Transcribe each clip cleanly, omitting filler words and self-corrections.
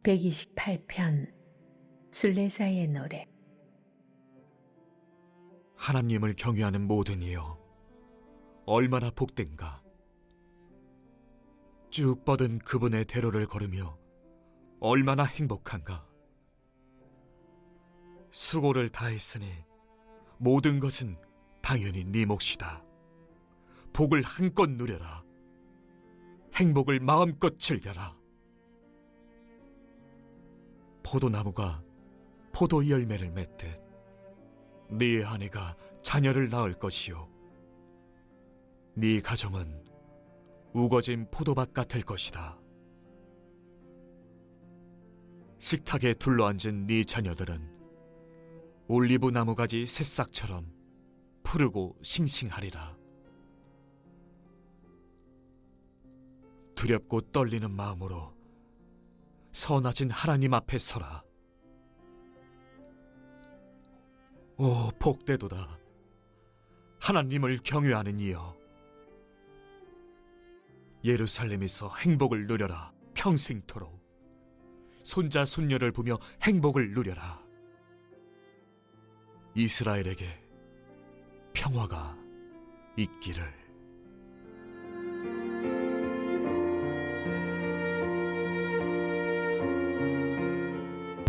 128편 순례자의 노래. 하나님을 경외하는 모든 이여, 얼마나 복된가. 쭉 뻗은 그분의 대로를 걸으며 얼마나 행복한가. 수고를 다했으니 모든 것은 당연히 네 몫이다. 복을 한껏 누려라. 행복을 마음껏 즐겨라. 포도나무가 포도 열매를 맺듯 네 아내가 자녀를 낳을 것이요, 네 가정은 우거진 포도밭 같을 것이다. 식탁에 둘러앉은 네 자녀들은 올리브 나무가지 새싹처럼 푸르고 싱싱하리라. 두렵고 떨리는 마음으로 선하신 하나님 앞에 서라. 오, 복되도다. 하나님을 경외하는 이여, 예루살렘에서 행복을 누려라. 평생토록 손자 손녀를 보며 행복을 누려라. 이스라엘에게 평화가 있기를.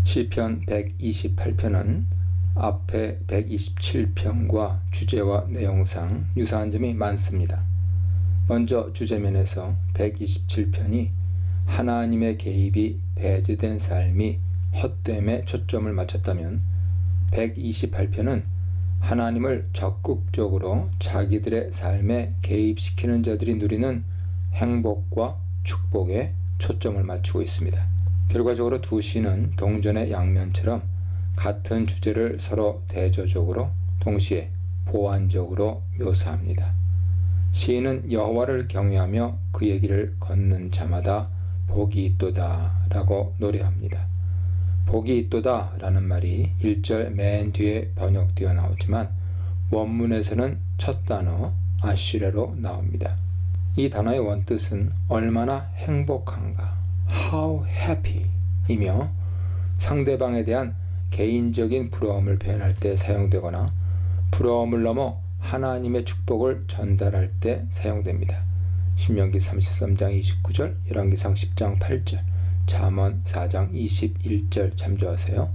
시편 128편은 앞에 127편과 주제와 내용상 유사한 점이 많습니다. 먼저 주제면에서 127편이 하나님의 개입이 배제된 삶이 헛됨에 초점을 맞췄다면, 128편은 하나님을 적극적으로 자기들의 삶에 개입시키는 자들이 누리는 행복과 축복에 초점을 맞추고 있습니다. 결과적으로 두 시는 동전의 양면처럼 같은 주제를 서로 대조적으로 동시에 보완적으로 묘사합니다. 시인은 여호와를 경외하며 그의 길을 걷는 자마다 복이 있도다 라고 노래합니다. 복이 있도다 라는 말이 1절 맨 뒤에 번역되어 나오지만 원문에서는 첫 단어 아슈레로 나옵니다. 이 단어의 원뜻은 얼마나 행복한가, how happy 이며 상대방에 대한 개인적인 부러움을 표현할 때 사용되거나 부러움을 넘어 하나님의 축복을 전달할 때 사용됩니다. 신명기 33장 29절, 열왕기상 10장 8절, 잠언 4장 21절 참조하세요.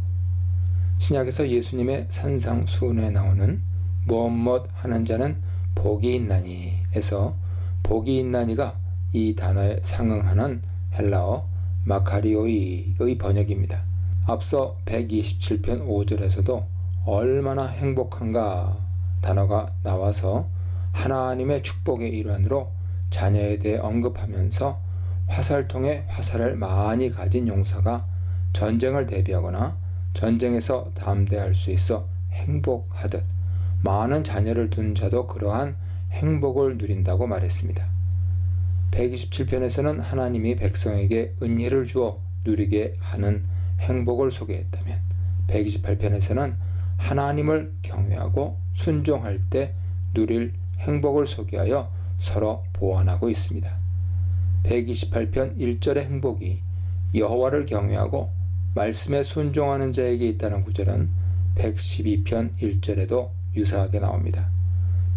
신약에서 예수님의 산상수훈에 나오는 무엇 하는 자는 복이 있나니 에서 복이 있나니가 이 단어에 상응하는 헬라어 마카리오이의 번역입니다. 앞서 127편 5절에서도 얼마나 행복한가 단어가 나와서 하나님의 축복의 일환으로 자녀에 대해 언급하면서 화살통에 화살을 많이 가진 용사가 전쟁을 대비하거나 전쟁에서 담대할 수 있어 행복하듯 많은 자녀를 둔 자도 그러한 행복을 누린다고 말했습니다. 127편에서는 하나님이 백성에게 은혜를 주어 누리게 하는 행복을 소개했다면, 128편에서는 하나님을 경외하고 순종할 때 누릴 행복을 소개하여 서로 보완하고 있습니다. 128편 1절의 행복이 여호와를 경외하고 말씀에 순종하는 자에게 있다는 구절은 112편 1절에도 유사하게 나옵니다.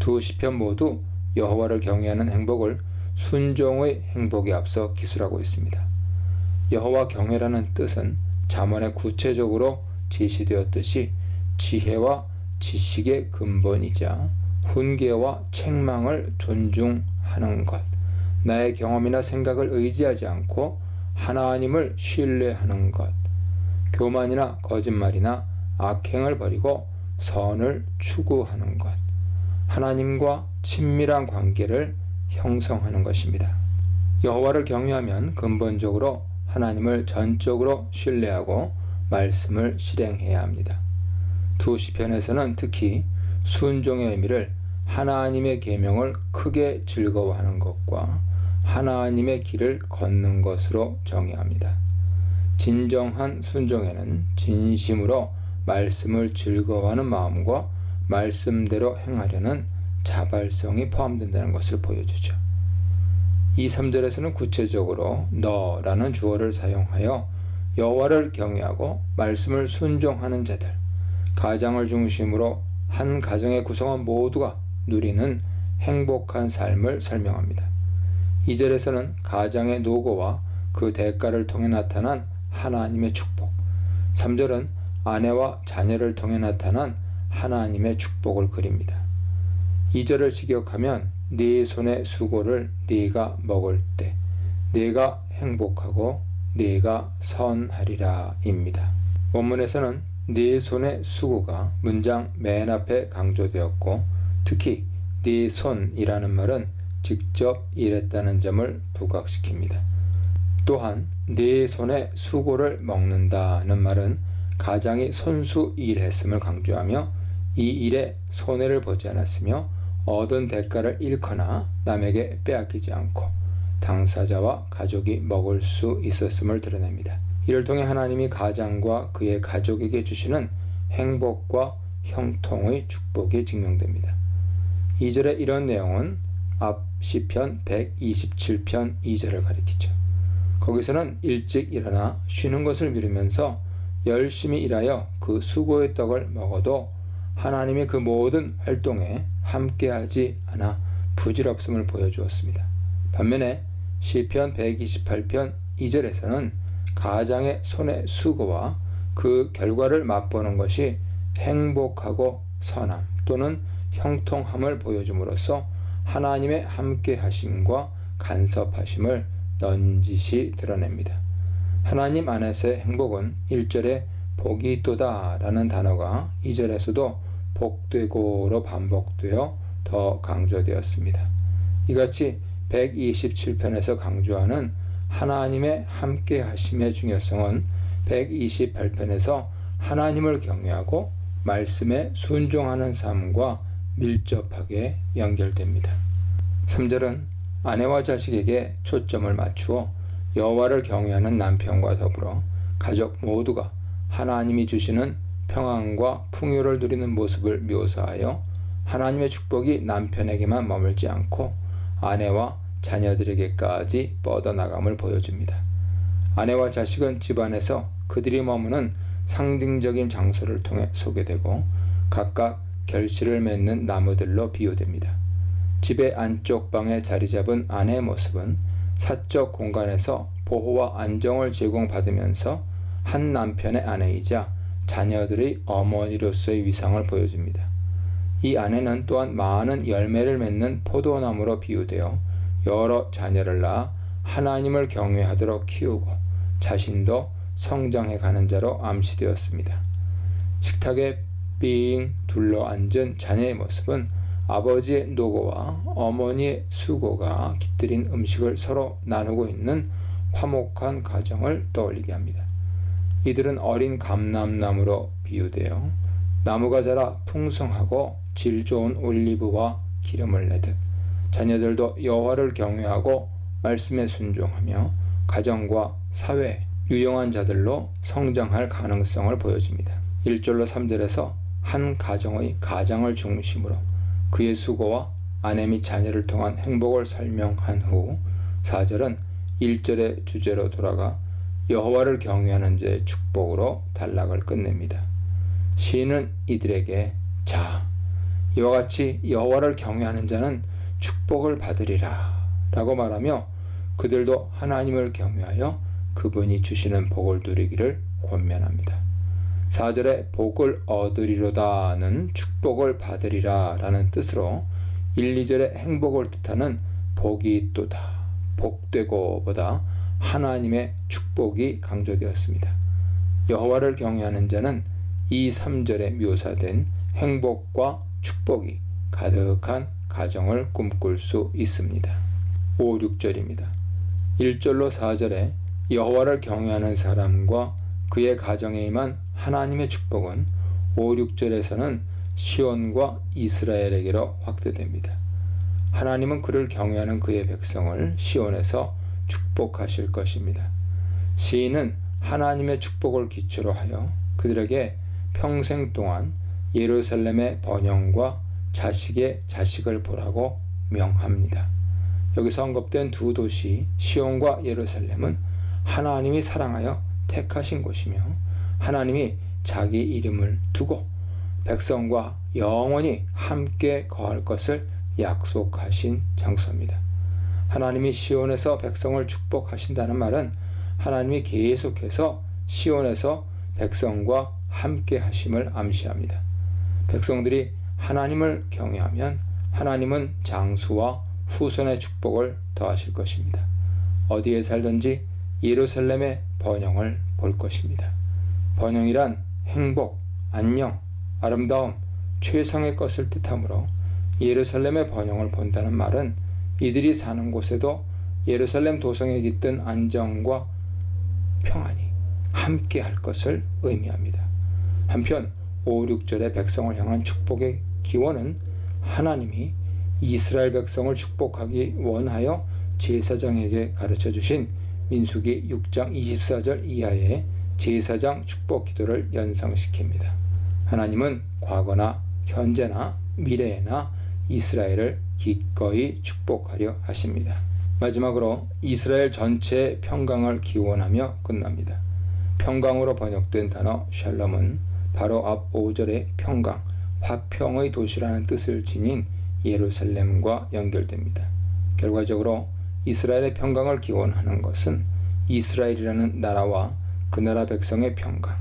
두 시편 모두 여호와를 경외하는 행복을 순종의 행복에 앞서 기술하고 있습니다. 여호와 경외라는 뜻은 잠언에 구체적으로 제시되었듯이 지혜와 지식의 근본이자 훈계와 책망을 존중하는 것, 나의 경험이나 생각을 의지하지 않고 하나님을 신뢰하는 것, 교만이나 거짓말이나 악행을 버리고 선을 추구하는 것, 하나님과 친밀한 관계를 형성하는 것입니다. 여호와를 경외하면 근본적으로 하나님을 전적으로 신뢰하고 말씀을 실행해야 합니다. 두 시편에서는 특히 순종의 의미를 하나님의 계명을 크게 즐거워하는 것과 하나님의 길을 걷는 것으로 정의합니다. 진정한 순종에는 진심으로 말씀을 즐거워하는 마음과 말씀대로 행하려는 자발성이 포함된다는 것을 보여주죠. 2, 3절에서는 구체적으로 너라는 주어를 사용하여 여호와를 경외하고 말씀을 순종하는 자들, 가장을 중심으로 한 가정의 구성원 모두가 누리는 행복한 삶을 설명합니다. 2절에서는 가장의 노고와 그 대가를 통해 나타난 하나님의 축복, 3절은 아내와 자녀를 통해 나타난 하나님의 축복을 그립니다. 2절을 직역하면 네 손의 수고를 네가 먹을 때 네가 행복하고 네가 선하리라 입니다. 원문에서는 네 손의 수고가 문장 맨 앞에 강조되었고, 특히 네 손이라는 말은 직접 일했다는 점을 부각시킵니다. 또한 네 손의 수고를 먹는다는 말은 가장이 손수 일했음을 강조하며 이 일에 손해를 보지 않았으며 얻은 대가를 잃거나 남에게 빼앗기지 않고 당사자와 가족이 먹을 수 있었음을 드러냅니다. 이를 통해 하나님이 가장과 그의 가족에게 주시는 행복과 형통의 축복이 증명됩니다. 2절의 이런 내용은 앞 시편 127편 2절을 가리키죠. 거기서는 일찍 일어나 쉬는 것을 미루면서 열심히 일하여 그 수고의 떡을 먹어도 하나님이 그 모든 활동에 함께하지 않아 부질없음을 보여주었습니다. 반면에 시편 128편 2절에서는 가장의 손의 수고와 그 결과를 맛보는 것이 행복하고 선함 또는 형통함을 보여줌으로써 하나님의 함께하심과 간섭하심을 넌지시 드러냅니다. 하나님 안에서의 행복은 1절에 복이 있도다 라는 단어가 2절에서도 복되고로 반복되어 더 강조되었습니다. 이같이 127편에서 강조하는 하나님의 함께 하심의 중요성은 128편에서 하나님을 경외하고 말씀에 순종하는 삶과 밀접하게 연결됩니다. 3절은 아내와 자식에게 초점을 맞추어 여호와를 경외하는 남편과 더불어 가족 모두가 하나님이 주시는 평안과 풍요를 누리는 모습을 묘사하여 하나님의 축복이 남편에게만 머물지 않고 아내와 자녀들에게까지 뻗어나감을 보여줍니다. 아내와 자식은 집안에서 그들이 머무는 상징적인 장소를 통해 소개되고 각각 결실을 맺는 나무들로 비유됩니다. 집의 안쪽 방에 자리 잡은 아내의 모습은 사적 공간에서 보호와 안정을 제공받으면서 한 남편의 아내이자 자녀들의 어머니로서의 위상을 보여줍니다. 이 아내는 또한 많은 열매를 맺는 포도나무로 비유되어 여러 자녀를 낳아 하나님을 경외하도록 키우고 자신도 성장해 가는 자로 암시되었습니다. 식탁에 삥 둘러앉은 자녀의 모습은 아버지의 노고와 어머니의 수고가 깃들인 음식을 서로 나누고 있는 화목한 가정을 떠올리게 합니다. 이들은 어린 감람나무로 비유되어 나무가 자라 풍성하고 질 좋은 올리브와 기름을 내듯 자녀들도 여호와를 경외하고 말씀에 순종하며 가정과 사회에 유용한 자들로 성장할 가능성을 보여줍니다. 1절로 3절에서 한 가정의 가장을 중심으로 그의 수고와 아내 및 자녀를 통한 행복을 설명한 후 4절은 1절의 주제로 돌아가 여호와를 경외하는 자의 축복으로 단락을 끝냅니다. 시인은 이들에게 자, 이와 같이 여호와를 경외하는 자는 축복을 받으리라 라고 말하며 그들도 하나님을 경외하여 그분이 주시는 복을 누리기를 권면합니다. 4절에 복을 얻으리로다는 축복을 받으리라 라는 뜻으로 1, 2절의 행복을 뜻하는 복이 있도다, 복되고 보다 하나님의 축복이 강조되었습니다. 여호와를 경외하는 자는 2, 3절에 묘사된 행복과 축복이 가득한 가정을 꿈꿀 수 있습니다. 5, 6절입니다. 1절로 4절에 여호와를 경외하는 사람과 그의 가정에 임한 하나님의 축복은 5, 6절에서는 시온과 이스라엘에게로 확대됩니다. 하나님은 그를 경외하는 그의 백성을 시온에서 축복하실 것입니다. 시인은 하나님의 축복을 기초로 하여 그들에게 평생 동안 예루살렘의 번영과 자식의 자식을 보라고 명합니다. 여기서 언급된 두 도시 시온과 예루살렘은 하나님이 사랑하여 택하신 곳이며 하나님이 자기 이름을 두고 백성과 영원히 함께 거할 것을 약속하신 장소입니다. 하나님이 시온에서 백성을 축복하신다는 말은 하나님이 계속해서 시온에서 백성과 함께 하심을 암시합니다. 백성들이 하나님을 경외하면 하나님은 장수와 후손의 축복을 더하실 것입니다. 어디에 살든지 예루살렘의 번영을 볼 것입니다. 번영이란 행복, 안녕, 아름다움, 최상의 것을 뜻하므로 예루살렘의 번영을 본다는 말은 이들이 사는 곳에도 예루살렘 도성에 깃든 안정과 평안이 함께 할 것을 의미합니다. 한편 5, 6절의 백성을 향한 축복의 기원은 하나님이 이스라엘 백성을 축복하기 원하여 제사장에게 가르쳐 주신 민수기 6장 24절 이하의 제사장 축복 기도를 연상시킵니다. 하나님은 과거나 현재나 미래에나 이스라엘을 기꺼이 축복하려 하십니다. 마지막으로 이스라엘 전체의 평강을 기원하며 끝납니다. 평강으로 번역된 단어 샬롬은 바로 앞 5절의 평강, 화평의 도시라는 뜻을 지닌 예루살렘과 연결됩니다. 결과적으로 이스라엘의 평강을 기원하는 것은 이스라엘이라는 나라와 그 나라 백성의 평강,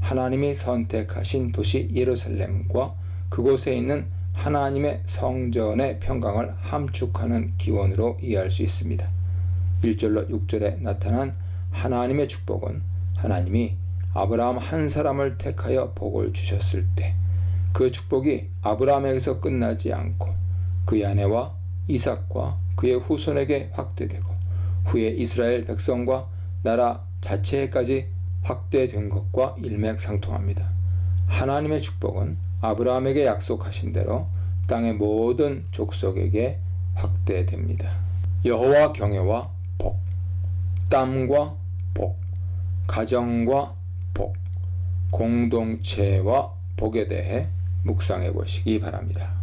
하나님이 선택하신 도시 예루살렘과 그곳에 있는 하나님의 성전의 평강을 함축하는 기원으로 이해할 수 있습니다. 1절로 6절에 나타난 하나님의 축복은 하나님이 아브라함 한 사람을 택하여 복을 주셨을 때 그 축복이 아브라함에게서 끝나지 않고 그의 아내와 이삭과 그의 후손에게 확대되고 후에 이스라엘 백성과 나라 자체에까지 확대된 것과 일맥상통합니다. 하나님의 축복은 아브라함에게 약속하신 대로 땅의 모든 족속에게 확대됩니다. 여호와 경외와 복, 땀과 복, 가정과 복, 공동체와 복에 대해 묵상해 보시기 바랍니다.